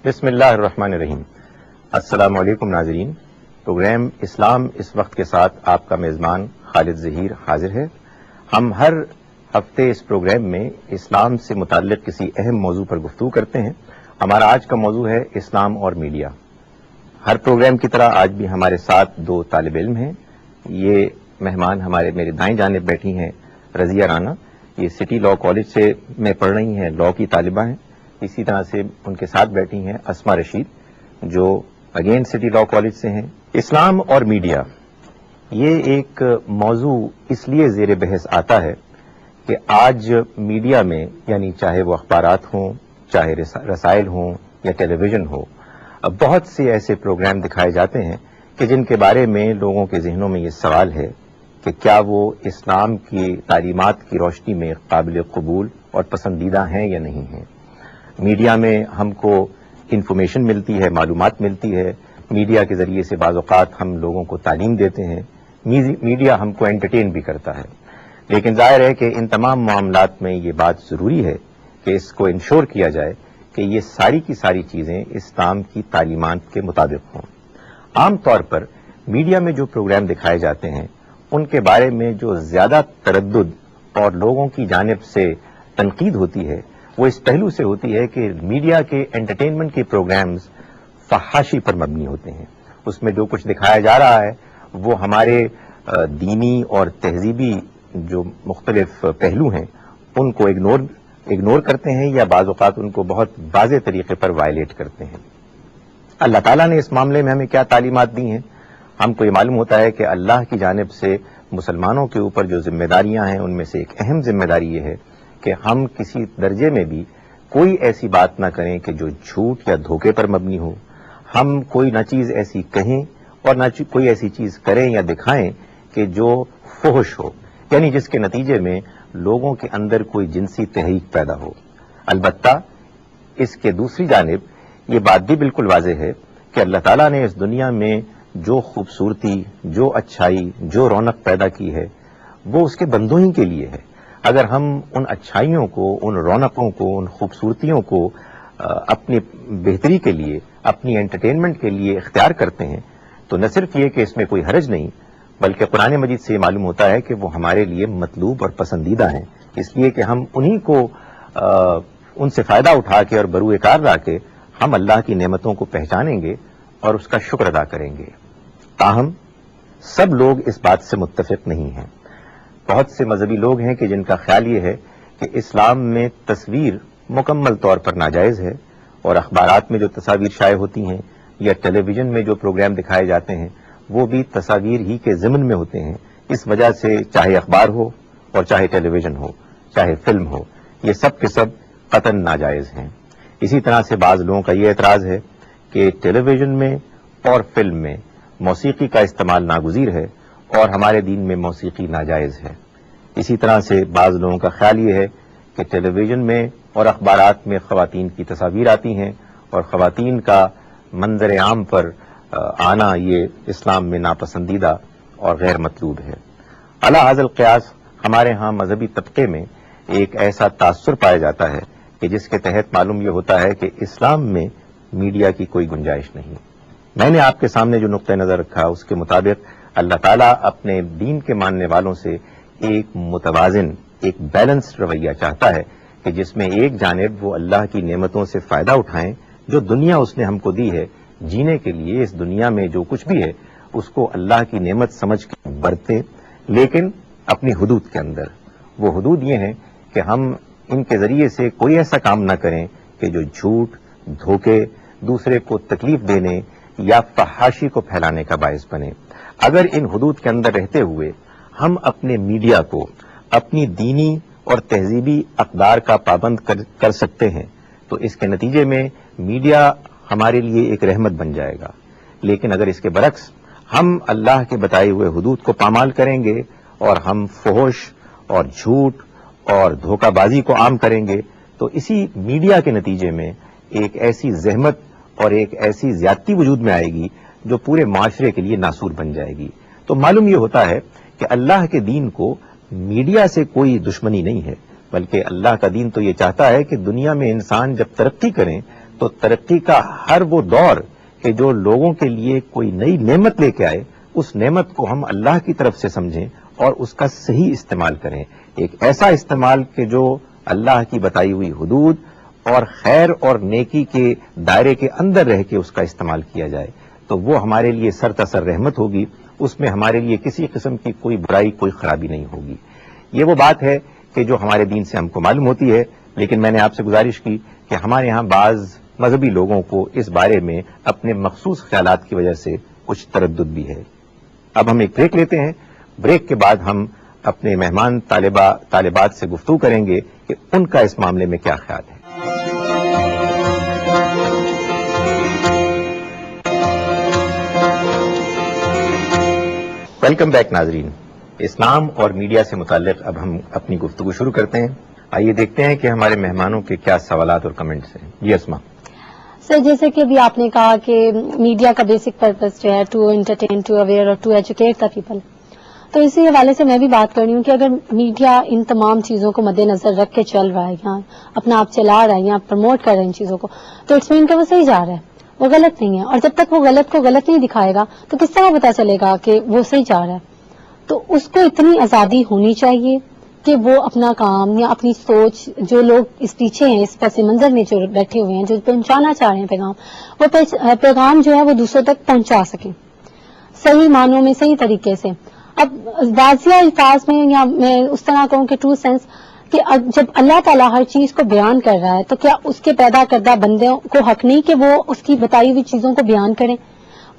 بسم اللہ الرحمن الرحیم۔ السلام علیکم ناظرین، پروگرام اسلام اس وقت کے ساتھ آپ کا میزبان خالد ظہیر حاضر ہے۔ ہم ہر ہفتے اس پروگرام میں اسلام سے متعلق کسی اہم موضوع پر گفتگو کرتے ہیں۔ ہمارا آج کا موضوع ہے اسلام اور میڈیا۔ ہر پروگرام کی طرح آج بھی ہمارے ساتھ دو طالب علم ہیں۔ یہ مہمان میرے دائیں جانب بیٹھی ہیں رضیہ رانا، یہ سٹی لاء کالج سے میں پڑھ رہی ہیں، لاء کی طالبہ ہیں۔ اسی طرح سے ان کے ساتھ بیٹھی ہیں اسما رشید، جو اگین سٹی لاء کالج سے ہیں۔ اسلام اور میڈیا، یہ ایک موضوع اس لیے زیر بحث آتا ہے کہ آج میڈیا میں، یعنی چاہے وہ اخبارات ہوں، چاہے رسائل ہوں یا ٹیلی ویژن ہو، بہت سے ایسے پروگرام دکھائے جاتے ہیں کہ جن کے بارے میں لوگوں کے ذہنوں میں یہ سوال ہے کہ کیا وہ اسلام کی تعلیمات کی روشنی میں قابل قبول اور پسندیدہ ہیں یا نہیں ہیں۔ میڈیا میں ہم کو انفارمیشن ملتی ہے، معلومات ملتی ہے، میڈیا کے ذریعے سے بعض اوقات ہم لوگوں کو تعلیم دیتے ہیں، میڈیا ہم کو انٹرٹین بھی کرتا ہے، لیکن ظاہر ہے کہ ان تمام معاملات میں یہ بات ضروری ہے کہ اس کو انشور کیا جائے کہ یہ ساری کی ساری چیزیں اسلام کی تعلیمات کے مطابق ہوں۔ عام طور پر میڈیا میں جو پروگرام دکھائے جاتے ہیں ان کے بارے میں جو زیادہ تردد اور لوگوں کی جانب سے تنقید ہوتی ہے وہ اس پہلو سے ہوتی ہے کہ میڈیا کے انٹرٹینمنٹ کے پروگرامز فحاشی پر مبنی ہوتے ہیں۔ اس میں جو کچھ دکھایا جا رہا ہے وہ ہمارے دینی اور تہذیبی جو مختلف پہلو ہیں ان کو اگنور کرتے ہیں یا بعض اوقات ان کو بہت واضح طریقے پر وائلیٹ کرتے ہیں۔ اللہ تعالیٰ نے اس معاملے میں ہمیں کیا تعلیمات دی ہیں؟ ہم کو یہ معلوم ہوتا ہے کہ اللہ کی جانب سے مسلمانوں کے اوپر جو ذمہ داریاں ہیں ان میں سے ایک اہم ذمہ داری یہ ہے کہ ہم کسی درجے میں بھی کوئی ایسی بات نہ کریں کہ جو جھوٹ یا دھوکے پر مبنی ہو۔ ہم کوئی نہ چیز ایسی کہیں اور نہ کوئی ایسی چیز کریں یا دکھائیں کہ جو فحش ہو، یعنی جس کے نتیجے میں لوگوں کے اندر کوئی جنسی تحریک پیدا ہو۔ البتہ اس کے دوسری جانب یہ بات بھی بالکل واضح ہے کہ اللہ تعالیٰ نے اس دنیا میں جو خوبصورتی، جو اچھائی، جو رونق پیدا کی ہے وہ اس کے بندوں ہی کے لیے ہے۔ اگر ہم ان اچھائیوں کو، ان رونقوں کو، ان خوبصورتیوں کو اپنی بہتری کے لیے، اپنی انٹرٹینمنٹ کے لیے اختیار کرتے ہیں تو نہ صرف یہ کہ اس میں کوئی حرج نہیں، بلکہ قرآن مجید سے یہ معلوم ہوتا ہے کہ وہ ہمارے لیے مطلوب اور پسندیدہ ہیں، اس لیے کہ ہم انہی کو ان سے فائدہ اٹھا کے اور بروئے کار لا کے ہم اللہ کی نعمتوں کو پہچانیں گے اور اس کا شکر ادا کریں گے۔ تاہم سب لوگ اس بات سے متفق نہیں ہیں۔ بہت سے مذہبی لوگ ہیں کہ جن کا خیال یہ ہے کہ اسلام میں تصویر مکمل طور پر ناجائز ہے، اور اخبارات میں جو تصاویر شائع ہوتی ہیں یا ٹیلی ویژن میں جو پروگرام دکھائے جاتے ہیں وہ بھی تصاویر ہی کے ضمن میں ہوتے ہیں۔ اس وجہ سے چاہے اخبار ہو اور چاہے ٹیلی ویژن ہو، چاہے فلم ہو، یہ سب کے سب قطعاً ناجائز ہیں۔ اسی طرح سے بعض لوگوں کا یہ اعتراض ہے کہ ٹیلی ویژن میں اور فلم میں موسیقی کا استعمال ناگزیر ہے اور ہمارے دین میں موسیقی ناجائز ہے۔ اسی طرح سے بعض لوگوں کا خیال یہ ہے کہ ٹیلی ویژن میں اور اخبارات میں خواتین کی تصاویر آتی ہیں اور خواتین کا منظر عام پر آنا یہ اسلام میں ناپسندیدہ اور غیر مطلوب ہے۔ علی ھذا القیاس ہمارے ہاں مذہبی طبقے میں ایک ایسا تاثر پایا جاتا ہے کہ جس کے تحت معلوم یہ ہوتا ہے کہ اسلام میں میڈیا کی کوئی گنجائش نہیں۔ میں نے آپ کے سامنے جو نقطہ نظر رکھا اس کے مطابق اللہ تعالیٰ اپنے دین کے ماننے والوں سے ایک متوازن، ایک بیلنس رویہ چاہتا ہے کہ جس میں ایک جانب وہ اللہ کی نعمتوں سے فائدہ اٹھائیں، جو دنیا اس نے ہم کو دی ہے جینے کے لیے، اس دنیا میں جو کچھ بھی ہے اس کو اللہ کی نعمت سمجھ کے برتیں، لیکن اپنی حدود کے اندر۔ وہ حدود یہ ہیں کہ ہم ان کے ذریعے سے کوئی ایسا کام نہ کریں کہ جو جھوٹ، دھوکے، دوسرے کو تکلیف دینے یا فحاشی کو پھیلانے کا باعث بنے۔ اگر ان حدود کے اندر رہتے ہوئے ہم اپنے میڈیا کو اپنی دینی اور تہذیبی اقدار کا پابند کر سکتے ہیں تو اس کے نتیجے میں میڈیا ہمارے لیے ایک رحمت بن جائے گا۔ لیکن اگر اس کے برعکس ہم اللہ کے بتائے ہوئے حدود کو پامال کریں گے اور ہم فحش اور جھوٹ اور دھوکہ بازی کو عام کریں گے تو اسی میڈیا کے نتیجے میں ایک ایسی زحمت اور ایک ایسی زیادتی وجود میں آئے گی جو پورے معاشرے کے لیے ناسور بن جائے گی۔ تو معلوم یہ ہوتا ہے کہ اللہ کے دین کو میڈیا سے کوئی دشمنی نہیں ہے، بلکہ اللہ کا دین تو یہ چاہتا ہے کہ دنیا میں انسان جب ترقی کریں تو ترقی کا ہر وہ دور کہ جو لوگوں کے لیے کوئی نئی نعمت لے کے آئے، اس نعمت کو ہم اللہ کی طرف سے سمجھیں اور اس کا صحیح استعمال کریں، ایک ایسا استعمال کہ جو اللہ کی بتائی ہوئی حدود اور خیر اور نیکی کے دائرے کے اندر رہ کے اس کا استعمال کیا جائے، تو وہ ہمارے لیے سرتاسر رحمت ہوگی، اس میں ہمارے لیے کسی قسم کی کوئی برائی، کوئی خرابی نہیں ہوگی۔ یہ وہ بات ہے کہ جو ہمارے دین سے ہم کو معلوم ہوتی ہے، لیکن میں نے آپ سے گزارش کی کہ ہمارے ہاں بعض مذہبی لوگوں کو اس بارے میں اپنے مخصوص خیالات کی وجہ سے کچھ تردد بھی ہے۔ اب ہم ایک بریک لیتے ہیں، بریک کے بعد ہم اپنے مہمان طالبات سے گفتگو کریں گے کہ ان کا اس معاملے میں کیا خیال ہے۔ ویلکم بیک ناظرین، اسلام اور میڈیا سے متعلق اب ہم اپنی گفتگو شروع کرتے ہیں۔ آئیے دیکھتے ہیں کہ ہمارے مہمانوں کے کیا سوالات اور کمنٹس ہیں۔ جی اسما۔ سر، جیسے کہ ابھی آپ نے کہا کہ میڈیا کا بیسک پرپز جو ہے ٹو انٹرٹین، ٹو اویئر اور ٹو ایجوکیٹ دا پیپل، تو اسی حوالے سے میں بھی بات کر رہی ہوں کہ اگر میڈیا ان تمام چیزوں کو مد نظر رکھ کے چل رہا ہے یا اپنا آپ چلا رہا ہے یا پروموٹ کر رہا ہے ان چیزوں کو، تو اٹس مین کہ وہ صحیح جا رہا ہے، وہ غلط نہیں ہے۔ اور جب تک وہ غلط کو غلط نہیں دکھائے گا تو کس طرح پتا چلے گا کہ وہ صحیح جا رہا ہے؟ تو اس کو اتنی آزادی ہونی چاہیے کہ وہ اپنا کام یا اپنی سوچ، جو لوگ اس پیچھے ہیں، اس پس منظر میں جو بیٹھے ہوئے ہیں، جو پہنچانا چاہ رہے ہیں پیغام، وہ پیغام جو ہے وہ دوسروں تک پہنچا سکیں صحیح معنوں میں، صحیح طریقے سے۔ اب واضح الفاظ میں یا میں اس طرح کہوں کہ ٹرو سینس کہ جب اللہ تعالیٰ ہر چیز کو بیان کر رہا ہے تو کیا اس کے پیدا کردہ بندوں کو حق نہیں کہ وہ اس کی بتائی ہوئی چیزوں کو بیان کریں،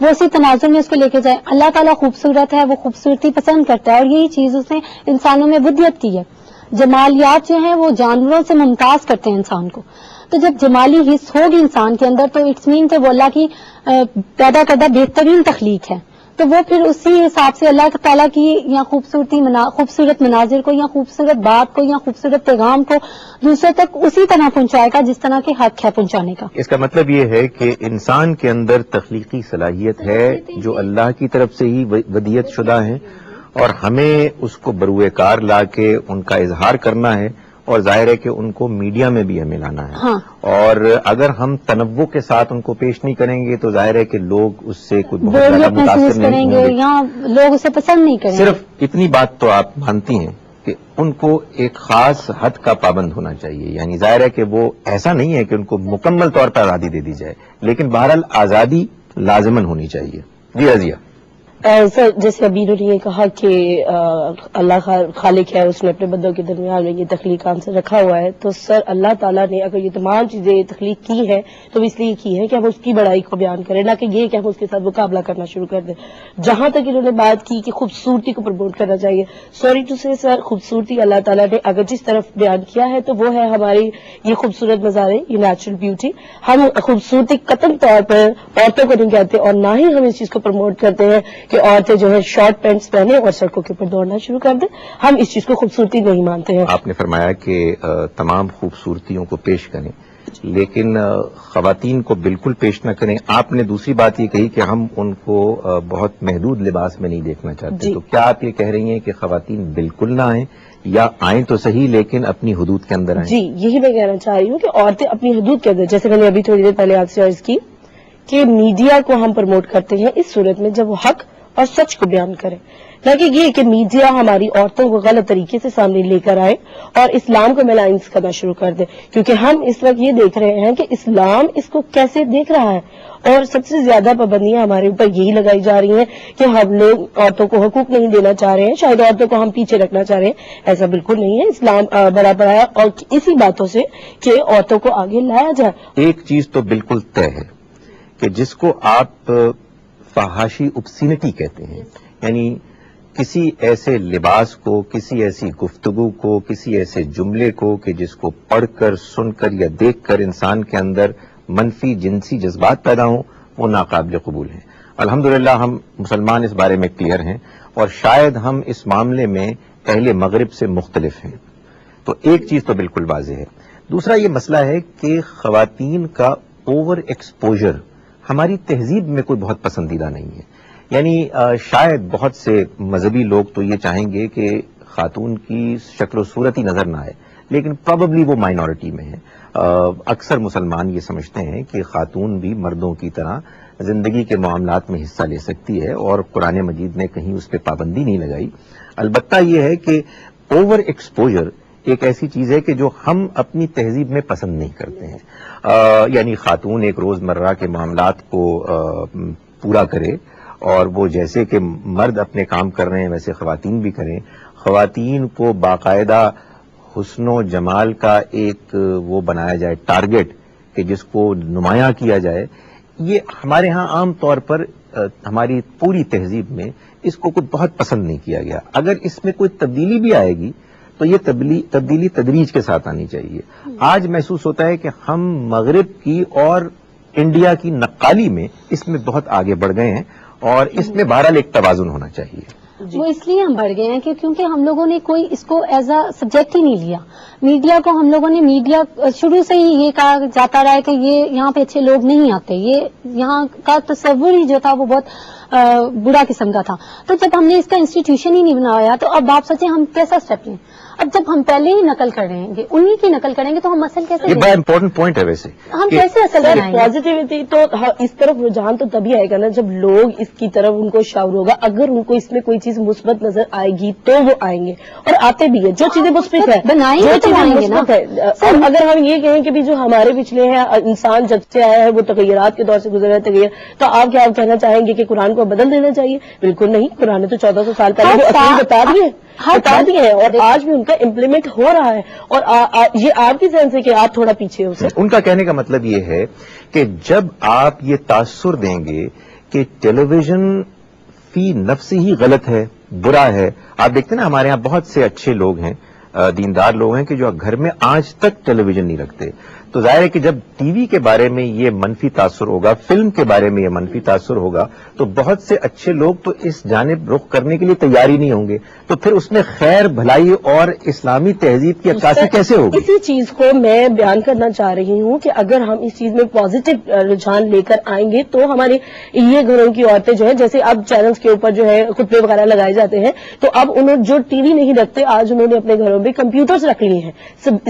وہ اسی تناظر میں اس کو لے کے جائیں؟ اللہ تعالیٰ خوبصورت ہے، وہ خوبصورتی پسند کرتا ہے، اور یہی چیز اس نے انسانوں میں ودیت کی ہے۔ جمالیات جو ہیں وہ جانوروں سے ممتاز کرتے ہیں انسان کو، تو جب جمالی حص ہوگی انسان کے اندر تو اٹس مین کہ وہ اللہ کی پیدا کردہ بہترین تخلیق ہے، تو وہ پھر اسی حساب سے اللہ تعالیٰ کی یا خوبصورت مناظر کو یا خوبصورت بات کو یا خوبصورت پیغام کو دوسروں تک اسی طرح پہنچائے گا جس طرح کے حق ہے پہنچانے کا۔ اس کا مطلب یہ ہے کہ انسان کے اندر تخلیقی صلاحیت ہے جو اللہ کی طرف سے ہی ودیت شدہ ہے، اور ہمیں اس کو بروئے کار لا کے ان کا اظہار کرنا ہے، اور ظاہر ہے کہ ان کو میڈیا میں بھی ہمیں لانا ہے۔ ہاں، اور اگر ہم تنوع کے ساتھ ان کو پیش نہیں کریں گے تو ظاہر ہے کہ لوگ اس سے کچھ بہت زیادہ متاثر نہیں کریں ہوں گے گے، یا لوگ اسے پسند نہیں کریں گے۔ صرف اتنی بات تو آپ مانتی ہیں کہ ان کو ایک خاص حد کا پابند ہونا چاہیے، یعنی ظاہر ہے کہ وہ ایسا نہیں ہے کہ ان کو مکمل طور پر آزادی دے دی جائے، لیکن بہرحال آزادی لازماً ہونی چاہیے۔ جی رضیہ۔ سر، جیسے ابھی انہوں نے یہ کہا کہ اللہ خالق ہے، اس نے اپنے بندوں کے درمیان میں یہ تخلیق سے رکھا ہوا ہے، تو سر اللہ تعالیٰ نے اگر یہ تمام چیزیں تخلیق کی ہے تو اس لیے کی ہے کہ ہم اس کی بڑائی کو بیان کریں، نہ کہ یہ کہ ہم اس کے ساتھ مقابلہ کرنا شروع کر دیں۔ جہاں تک انہوں نے بات کی کہ خوبصورتی کو پروموٹ کرنا چاہیے، سوری ٹو سے سر، خوبصورتی اللہ تعالیٰ نے اگر جس طرف بیان کیا ہے تو وہ ہے ہماری یہ خوبصورت نظارے، یہ نیچرل بیوٹی۔ ہم خوبصورتی قطعی طور پر عورتوں کو نہیں کہتے، اور نہ ہی ہم اس چیز کو پروموٹ کرتے ہیں کہ عورتیں جو ہے شارٹ پینٹس پہنے اور سڑکوں کے اوپر دوڑنا شروع کر دیں۔ ہم اس چیز کو خوبصورتی نہیں مانتے ہیں۔ آپ نے فرمایا کہ تمام خوبصورتیوں کو پیش کریں، لیکن خواتین کو بالکل پیش نہ کریں۔ آپ نے دوسری بات یہ کہی کہ ہم ان کو بہت محدود لباس میں نہیں دیکھنا چاہتے، تو کیا آپ یہ کہہ رہی ہیں کہ خواتین بالکل نہ آئیں، یا آئیں تو صحیح لیکن اپنی حدود کے اندر آئیں؟ جی، یہی میں کہنا چاہ رہی ہوں کہ عورتیں اپنی حدود کے اندر، جیسے میں نے ابھی تھوڑی دیر پہلے آپ سے عرض کی کہ میڈیا کو ہم پروموٹ کرتے ہیں اس صورت میں جب وہ حق اور سچ کو بیان کریں، نہ کہ یہ کہ میڈیا ہماری عورتوں کو غلط طریقے سے سامنے لے کر آئے اور اسلام کو ملائنس کرنا شروع کر دے، کیونکہ ہم اس وقت یہ دیکھ رہے ہیں کہ اسلام اس کو کیسے دیکھ رہا ہے، اور سب سے زیادہ پابندیاں ہمارے اوپر یہی لگائی جا رہی ہیں کہ ہم لوگ عورتوں کو حقوق نہیں دینا چاہ رہے ہیں، شاید عورتوں کو ہم پیچھے رکھنا چاہ رہے ہیں۔ ایسا بالکل نہیں ہے، اسلام بڑا ہے، اور اسی باتوں سے کہ عورتوں کو آگے لایا جائے۔ ایک چیز تو بالکل طے ہے کہ جس کو آپ فحاشی obscenity کہتے ہیں، یعنی کسی ایسے لباس کو، کسی ایسی گفتگو کو، کسی ایسے جملے کو کہ جس کو پڑھ کر، سن کر یا دیکھ کر انسان کے اندر منفی جنسی جذبات پیدا ہوں، وہ ناقابل قبول ہیں۔ الحمدللہ ہم مسلمان اس بارے میں کلیئر ہیں، اور شاید ہم اس معاملے میں اہل مغرب سے مختلف ہیں۔ تو ایک چیز تو بالکل واضح ہے۔ دوسرا یہ مسئلہ ہے کہ خواتین کا اوور ایکسپوجر ہماری تہذیب میں کوئی بہت پسندیدہ نہیں ہے، یعنی شاید بہت سے مذہبی لوگ تو یہ چاہیں گے کہ خاتون کی شکل و صورت ہی نظر نہ آئے، لیکن پروبیبلی وہ مائنورٹی میں ہے۔ اکثر مسلمان یہ سمجھتے ہیں کہ خاتون بھی مردوں کی طرح زندگی کے معاملات میں حصہ لے سکتی ہے، اور قرآن مجید نے کہیں اس پہ پابندی نہیں لگائی. البتہ یہ ہے کہ اوور ایکسپوجر ایک ایسی چیز ہے کہ جو ہم اپنی تہذیب میں پسند نہیں کرتے ہیں. یعنی خاتون ایک روزمرہ کے معاملات کو پورا کرے، اور وہ جیسے کہ مرد اپنے کام کر رہے ہیں ویسے خواتین بھی کریں. خواتین کو باقاعدہ حسن و جمال کا ایک وہ بنایا جائے ٹارگٹ کہ جس کو نمایاں کیا جائے، یہ ہمارے ہاں عام طور پر ہماری پوری تہذیب میں اس کو کچھ بہت پسند نہیں کیا گیا. اگر اس میں کوئی تبدیلی بھی آئے گی تو یہ تبدیلی تدریج کے ساتھ آنی چاہیے. آج محسوس ہوتا ہے کہ ہم مغرب کی اور انڈیا کی نقالی میں اس میں بہت آگے بڑھ گئے ہیں، اور اس میں بہرحال ایک توازن ہونا چاہیے. وہ اس لیے ہم بڑھ گئے ہیں کہ کیونکہ ہم لوگوں نے کوئی اس کو ایز اے سبجیکٹ ہی نہیں لیا. میڈیا کو ہم لوگوں نے میڈیا شروع سے ہی یہ کہا جاتا رہا ہے کہ یہ یہاں پہ اچھے لوگ نہیں آتے، یہ یہاں کا تصور ہی جو تھا وہ بہت برا قسم کا تھا. تو جب ہم نے اس کا انسٹیٹیوشن ہی نہیں بنایا تو اب آپ سوچیں ہم کیسا اسٹیپ لیں. اب جب ہم پہلے ہی نقل کریں گے، انہی کی نقل کریں گے تو ہم اصل کیسے یہ بڑا امپورٹنٹ پوائنٹ ہے. ویسے ہم کیسے اصل بنائیں گے؟ پازیٹیوٹی تو اس طرف رجحان تو تبھی آئے گا نا جب لوگ اس کی طرف ان کو شعور ہوگا. اگر ان کو اس میں کوئی چیز مثبت نظر آئے گی تو وہ آئیں گے، اور آتے بھی ہے. جو چیزیں مثبت ہے بنائیں جو گے تو چیزیں آئیں گے نا. مثبت ہے. اور اگر ہم یہ کہیں کہ بھی جو ہمارے پچھلے ہیں انسان جب سے آیا ہے وہ تغیرات کے دور سے گزرا ہے تغیر، تو آپ کیا کہنا چاہیں گے کہ قرآن کو بدل دینا چاہیے؟ بالکل نہیں. قرآن نے تو 1400 سال پہلے وہ اصول بتا دیے ہیں اور آج بھی ان کا امپلیمنٹ ہو رہا ہے. اور یہ آپ کی سینس ہے کہ آپ تھوڑا پیچھے ہو سکتے. ان کا کہنے کا مطلب یہ ہے کہ جب آپ یہ تاثر دیں گے کہ ٹیلی ویژن فی نفس ہی غلط ہے، برا ہے. آپ دیکھتے ہیں نا ہمارے ہاں بہت سے اچھے لوگ ہیں، دیندار لوگ ہیں کہ جو گھر میں آج تک ٹیلی ویژن نہیں رکھتے. تو ظاہر ہے کہ جب ٹی وی کے بارے میں یہ منفی تاثر ہوگا، فلم کے بارے میں یہ منفی تاثر ہوگا، تو بہت سے اچھے لوگ تو اس جانب رخ کرنے کے لیے تیار ہی نہیں ہوں گے. تو پھر اس میں خیر بھلائی اور اسلامی تہذیب کی عکاسی کیسے ہوگی؟ اسی چیز کو میں بیان کرنا چاہ رہی ہوں کہ اگر ہم اس چیز میں پازیٹو رجحان لے کر آئیں گے تو ہمارے یہ گھروں کی عورتیں جو ہے، جیسے اب چینلز کے اوپر جو ہے خطبے وغیرہ لگائے جاتے ہیں، تو اب انہوں جو ٹی وی نہیں رکھتے آج انہوں نے اپنے گھروں میں کمپیوٹرز رکھ لیے ہیں،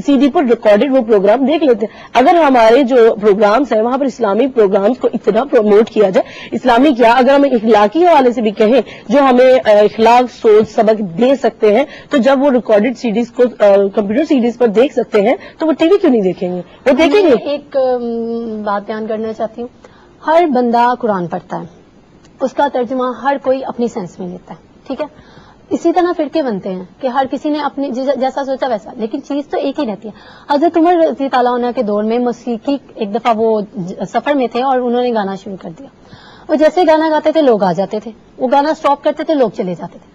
سی ڈی پر ریکارڈڈ وہ پروگرام دیکھ لیتے ہیں. اگر ہمارے جو پروگرامز ہیں وہاں پر اسلامی پروگرامز کو اتنا پروموٹ کیا جائے، اسلامی کیا اگر ہم اخلاقی حوالے سے بھی کہیں جو ہمیں اخلاق سوچ سبق دے سکتے ہیں، تو جب وہ ریکارڈڈ سی ڈیز کو کمپیوٹر سی ڈیز پر دیکھ سکتے ہیں تو وہ ٹی وی کیوں نہیں دیکھیں گے؟ وہ دیکھیں گے. ایک بات بیان کرنا چاہتی ہوں. ہر بندہ قرآن پڑھتا ہے، اس کا ترجمہ ہر کوئی اپنی سینس میں لیتا ہے، ٹھیک ہے. اسی طرح فرقے بنتے ہیں کہ ہر کسی نے اپنی جیسا سوچا ویسا، لیکن چیز تو ایک ہی رہتی ہے. حضرت عمر رضی تعالیٰ عنہ کے دور میں موسیقی، ایک دفعہ وہ سفر میں تھے اور انہوں نے گانا شروع کر دیا. وہ جیسے گانا گاتے تھے لوگ آ جاتے تھے، وہ گانا سٹاپ کرتے تھے لوگ چلے جاتے تھے.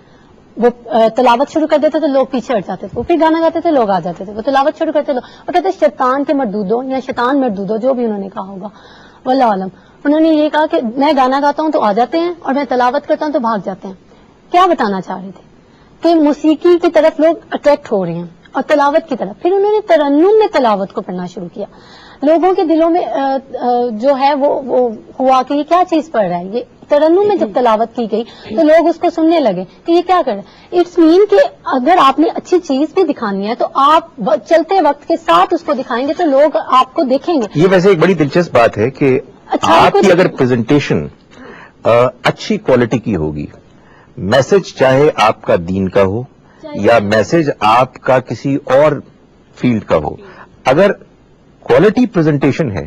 وہ تلاوت شروع کر دیتے تھے لوگ پیچھے ہٹ جاتے تھے. وہ پھر گانا گاتے تھے لوگ آ جاتے تھے. وہ تلاوت شروع کرتے لوگ، وہ کہتے شیطان کے مردودوں یا شیطان مردودوں، جو بھی انہوں نے کہا ہوگا واللہ عالم. انہوں نے یہ کہا کہ میں گانا گاتا ہوں تو آ جاتے ہیں اور میں تلاوت کرتا ہوں تو بھاگ جاتے ہیں. کیا بتانا چاہ رہے تھے؟ کہ موسیقی کی طرف لوگ اٹریکٹ ہو رہے ہیں اور تلاوت کی طرف. پھر انہوں نے ترنم میں تلاوت کو پڑھنا شروع کیا. لوگوں کے دلوں میں جو ہے وہ ہوا کہ یہ کیا چیز پڑھ رہا ہے. یہ ترنم میں جب تلاوت کی گئی تو لوگ اس کو سننے لگے کہ یہ کیا کر رہا ہے. اٹس مین کہ اگر آپ نے اچھی چیز بھی دکھانی ہے تو آپ چلتے وقت کے ساتھ اس کو دکھائیں گے تو لوگ آپ کو دیکھیں گے. یہ ویسے ایک بڑی دلچسپ بات ہے کہ آپ کی اگر پریزنٹیشن اچھی کوالٹی کی ہوگی، میسج چاہے آپ کا دین کا ہو یا میسج آپ کا کسی اور فیلڈ کا ہو، اگر کوالٹی پریزنٹیشن ہے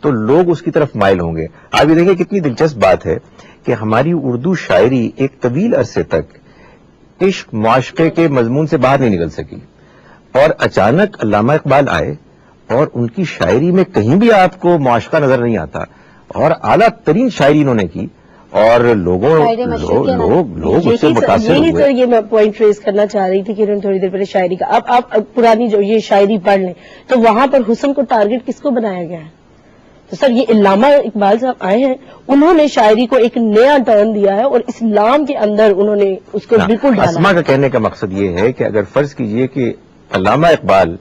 تو لوگ اس کی طرف مائل ہوں گے. آپ یہ دیکھیں کتنی دلچسپ بات ہے کہ ہماری اردو شاعری ایک طویل عرصے تک عشق معاشقے کے مضمون سے باہر نہیں نکل سکی، اور اچانک علامہ اقبال آئے اور ان کی شاعری میں کہیں بھی آپ کو معاشقہ نظر نہیں آتا، اور اعلیٰ ترین شاعری انہوں نے کی اور لوگ اس سے متاثر ہوئے. سر یہ میں پوائنٹ ریز کرنا چاہ رہی تھی کہ انہوں نے تھوڑی دیر پہلے شاعری کا، اب آپ پرانی جو یہ شاعری پڑھ لیں تو وہاں پر حسن کو ٹارگٹ کس کو بنایا گیا ہے؟ تو سر یہ علامہ اقبال صاحب آئے ہیں، انہوں نے شاعری کو ایک نیا ٹرن دیا ہے اور اسلام کے اندر انہوں نے اس کو بالکل ڈالا. اسما کا کہنے کا مقصد یہ ہے کہ اگر فرض کیجئے کہ علامہ اقبال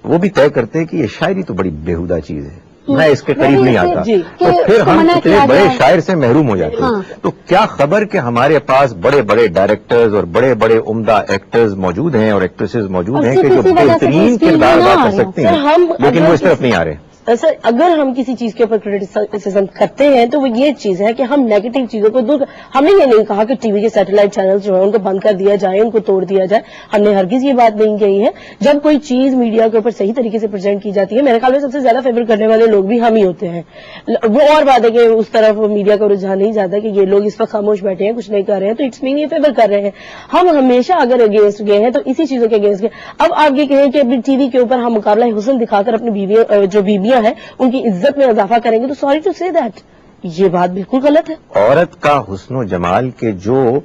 وہ بھی طے کرتے کہ یہ شاعری تو بڑی بیہودہ چیز ہے، میں اس کے قریب نہیں آتا، تو پھر ہم اتنے بڑے شاعر سے محروم ہو جاتے ہیں. تو کیا خبر کہ ہمارے پاس بڑے بڑے ڈائریکٹرز اور بڑے بڑے عمدہ ایکٹرز موجود ہیں اور ایکٹریسز موجود ہیں کہ جو بہترین کردار ادا کر سکتے ہیں، لیکن وہ اس طرف نہیں آ رہے. سر اگر ہم کسی چیز کے اوپر کرٹیسزم کرتے ہیں تو وہ یہ چیز ہے کہ ہم نیگیٹو چیزوں کو دور. ہم نے یہ نہیں کہا کہ ٹی وی کے سیٹلائٹ چینل جو ہیں ان کو بند کر دیا جائے، ان کو توڑ دیا جائے. ہم نے ہرگز یہ بات نہیں کہی ہے. جب کوئی چیز میڈیا کے اوپر صحیح طریقے سے پریزنٹ کی جاتی ہے، میرے خیال میں سب سے زیادہ فیور کرنے والے لوگ بھی ہم ہی ہوتے ہیں. وہ اور بات ہے کہ اس طرف میڈیا کا رجحان نہیں جاتا کہ یہ لوگ اس وقت خاموش بیٹھے ہیں، کچھ نہیں کر رہے ہیں، تو اٹس مین یہ فیور کر رہے ہیں. ہم ہمیشہ اگر اگینسٹ گئے ہیں تو اسی چیزوں کے اگینسٹ گئے. اب آپ یہ کہیں کہ ٹی وی کے اوپر ہم مقابلہ حسن دکھا کر اپنی جو بیویاں ہیں ان کی عزت میں اضافہ کریں گے تو سوری ٹو سے دیٹ یہ بات بالکل غلط ہے. عورت کا حسن و جمال کے جو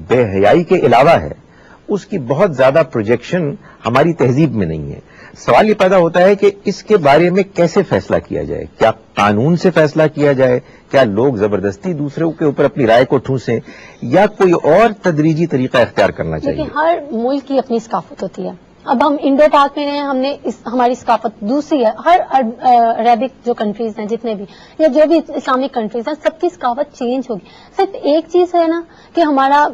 بے حیائی کے علاوہ ہے اس کی بہت زیادہ پروجیکشن ہماری تہذیب میں نہیں ہے. سوال یہ پیدا ہوتا ہے کہ اس کے بارے میں کیسے فیصلہ کیا جائے. کیا قانون سے فیصلہ کیا جائے؟ کیا لوگ زبردستی دوسروں کے اوپر اپنی رائے کو ٹھونسیں یا کوئی اور تدریجی طریقہ اختیار کرنا چاہیے؟ ہر ملک کی اپنی ثقافت ہوتی ہے. اب ہم انڈو پاک میں ہیں، ہم نے ہماری ثقافت دوسری ہے. ہر عربک جو کنٹریز ہیں جتنے بھی یا جو بھی اسلامک کنٹریز ہیں سب کی ثقافت چینج ہوگی. صرف ایک چیز ہے نا کہ ہمارا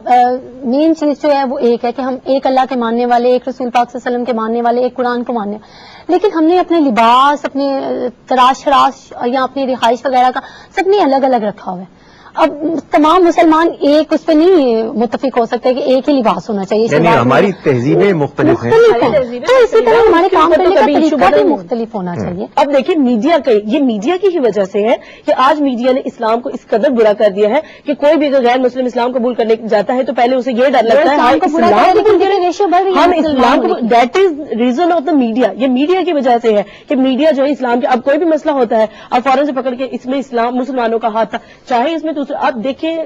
مین چیز جو ہے وہ ایک ہے کہ ہم ایک اللہ کے ماننے والے، ایک رسول پاک صلی اللہ علیہ وسلم کے ماننے والے، ایک قرآن کو ماننے والے. لیکن ہم نے اپنے لباس، اپنے تراش یا اپنی رہائش وغیرہ کا سب نے الگ الگ رکھا ہوا ہے. اب تمام مسلمان ایک اس پہ نہیں متفق ہو سکتے کہ ایک ہی لباس ہونا چاہیے. یعنی ہماری تہذیبیں مختلف ہیں تو اسی طرح ہمارے کام کرنے کا طریقہ بھی مختلف ہونا چاہیے. اب دیکھیں یہ میڈیا کی ہی وجہ سے ہے کہ آج میڈیا نے اسلام کو اس قدر برا کر دیا ہے کہ کوئی بھی اگر غیر مسلم اسلام قبول کرنے جاتا ہے تو پہلے اسے یہ ڈر لگتا ہے ہم اسلام کو. That is reason of the media. یہ میڈیا کی وجہ سے ہے کہ میڈیا جو ہے اسلام کے اب کوئی بھی مسئلہ ہوتا ہے اور فوراً سے پکڑ کے اس میں اسلام مسلمانوں کا ہاتھ تھا. چاہے اس میں آپ دیکھیں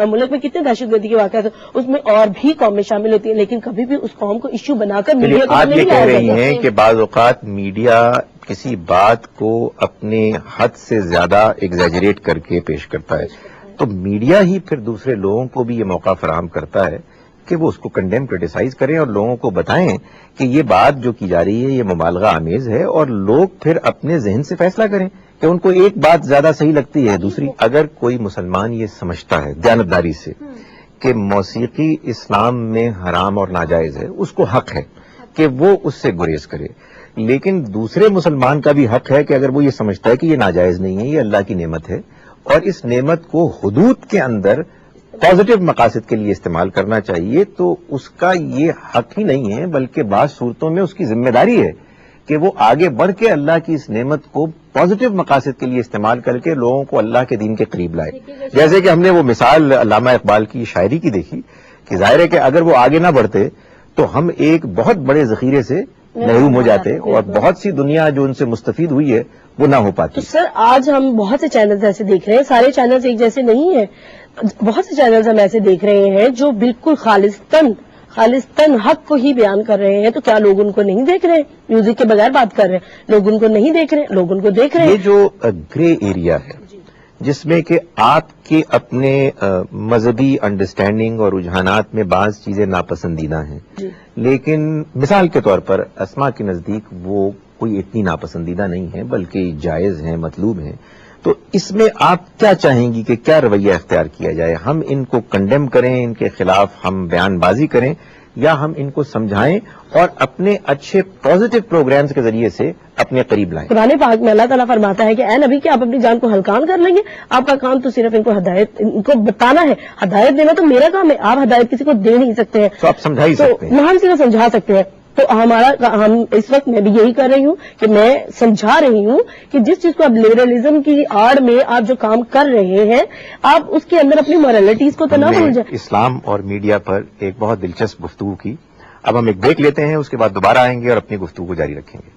ملک میں کتنے دہشت گردی کے واقعات اس میں اور بھی قومیں شامل ہوتی ہیں لیکن کبھی بھی اس قوم کو ایشو بنا کر میڈیا کو آپ یہ کہہ رہی ہیں کہ بعض اوقات میڈیا کسی بات کو اپنے حد سے زیادہ ایگزیجریٹ کر کے پیش کرتا ہے تو میڈیا ہی پھر دوسرے لوگوں کو بھی یہ موقع فراہم کرتا ہے کہ وہ اس کو کنڈیم کرٹیسائز کریں اور لوگوں کو بتائیں کہ یہ بات جو کی جا رہی ہے یہ مبالغہ آمیز ہے اور لوگ پھر اپنے ذہن سے فیصلہ کریں کہ ان کو ایک بات زیادہ صحیح لگتی ہے دوسری. اگر کوئی مسلمان یہ سمجھتا ہے دیانتداری سے کہ موسیقی اسلام میں حرام اور ناجائز ہے اس کو حق ہے کہ وہ اس سے گریز کرے. لیکن دوسرے مسلمان کا بھی حق ہے کہ اگر وہ یہ سمجھتا ہے کہ یہ ناجائز نہیں ہے یہ اللہ کی نعمت ہے اور اس نعمت کو حدود کے اندر پازیٹو مقاصد کے لیے استعمال کرنا چاہیے تو اس کا یہ حق ہی نہیں ہے بلکہ بعض صورتوں میں اس کی ذمہ داری ہے کہ وہ آگے بڑھ کے اللہ کی اس نعمت کو پازیٹو مقاصد کے لیے استعمال کر کے لوگوں کو اللہ کے دین کے قریب لائے. جیسے کہ ہم نے وہ مثال علامہ اقبال کی شاعری کی دیکھی کہ ظاہر ہے کہ اگر وہ آگے نہ بڑھتے تو ہم ایک بہت بڑے ذخیرے سے محروم ہو جاتے اور بہت سی دنیا جو ان سے مستفید ہوئی ہے وہ نہ ہو پاتی. تو سر آج ہم بہت سے چینلز ایسے دیکھ رہے ہیں، سارے چینلز ایک جیسے نہیں ہیں. بہت سے چینلز ہم ایسے دیکھ رہے ہیں جو بالکل خالصتاً حق کو ہی بیان کر رہے ہیں. تو کیا لوگ ان کو نہیں دیکھ رہے ہیں؟ میوزک کے بغیر بات کر رہے ہیں، لوگ ان کو نہیں دیکھ رہے ہیں، لوگ ان کو دیکھ رہے ہیں. یہ جو گرے ایریا ہے جس میں کہ آپ کے اپنے مذہبی انڈرسٹینڈنگ اور رجحانات میں بعض چیزیں ناپسندیدہ ہیں لیکن مثال کے طور پر اسما کے نزدیک وہ کوئی اتنی ناپسندیدہ نہیں ہے بلکہ جائز ہیں، مطلوب ہیں. تو اس میں آپ کیا چاہیں گی کہ کیا رویہ اختیار کیا جائے؟ ہم ان کو کنڈیم کریں، ان کے خلاف ہم بیان بازی کریں یا ہم ان کو سمجھائیں اور اپنے اچھے پازیٹو پروگرامز کے ذریعے سے اپنے قریب لائیں؟ قرآن پاک میں اللہ تعالیٰ فرماتا ہے کہ اے نبی کہ آپ اپنی جان کو ہلکان کر لیں گے، آپ کا کام تو صرف ان کو ہدایت، ان کو بتانا ہے. ہدایت دینا تو میرا کام ہے، آپ ہدایت کسی کو دے نہیں سکتے ہیں. تو آپ سمجھا ہی سکتے ہیں. ہم صرف سمجھا سکتے ہیں. تو ہم اس وقت میں بھی یہی کر رہی ہوں کہ میں سمجھا رہی ہوں کہ جس چیز کو آپ لبرلزم کی آڑ میں آپ جو کام کر رہے ہیں آپ اس کے اندر اپنی مورالٹیز کو تو نہ بھول جائیں. اسلام اور میڈیا پر ایک بہت دلچسپ گفتگو کی. اب ہم ایک بریک لیتے ہیں، اس کے بعد دوبارہ آئیں گے اور اپنی گفتگو کو جاری رکھیں گے.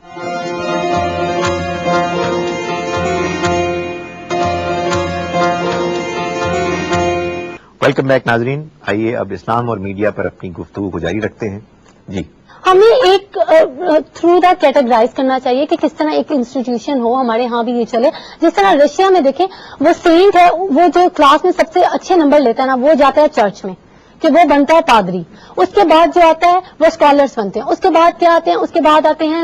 ویلکم بیک ناظرین. آئیے اب اسلام اور میڈیا پر اپنی گفتگو کو جاری رکھتے ہیں. جی ہمیں ایک تھرو دا کیٹیگرائز کرنا چاہیے کہ کس طرح ایک انسٹیٹیوشن ہو. ہمارے ہاں بھی یہ چلے جس طرح رشیا میں دیکھیں وہ سینٹ ہے، وہ جو کلاس میں سب سے اچھے نمبر لیتا ہے نا وہ جاتا ہے چرچ میں کہ وہ بنتا ہے پادری. اس کے بعد جو آتا ہے وہ اسکالرس بنتے ہیں. اس کے بعد کیا آتے ہیں؟ اس کے بعد آتے ہیں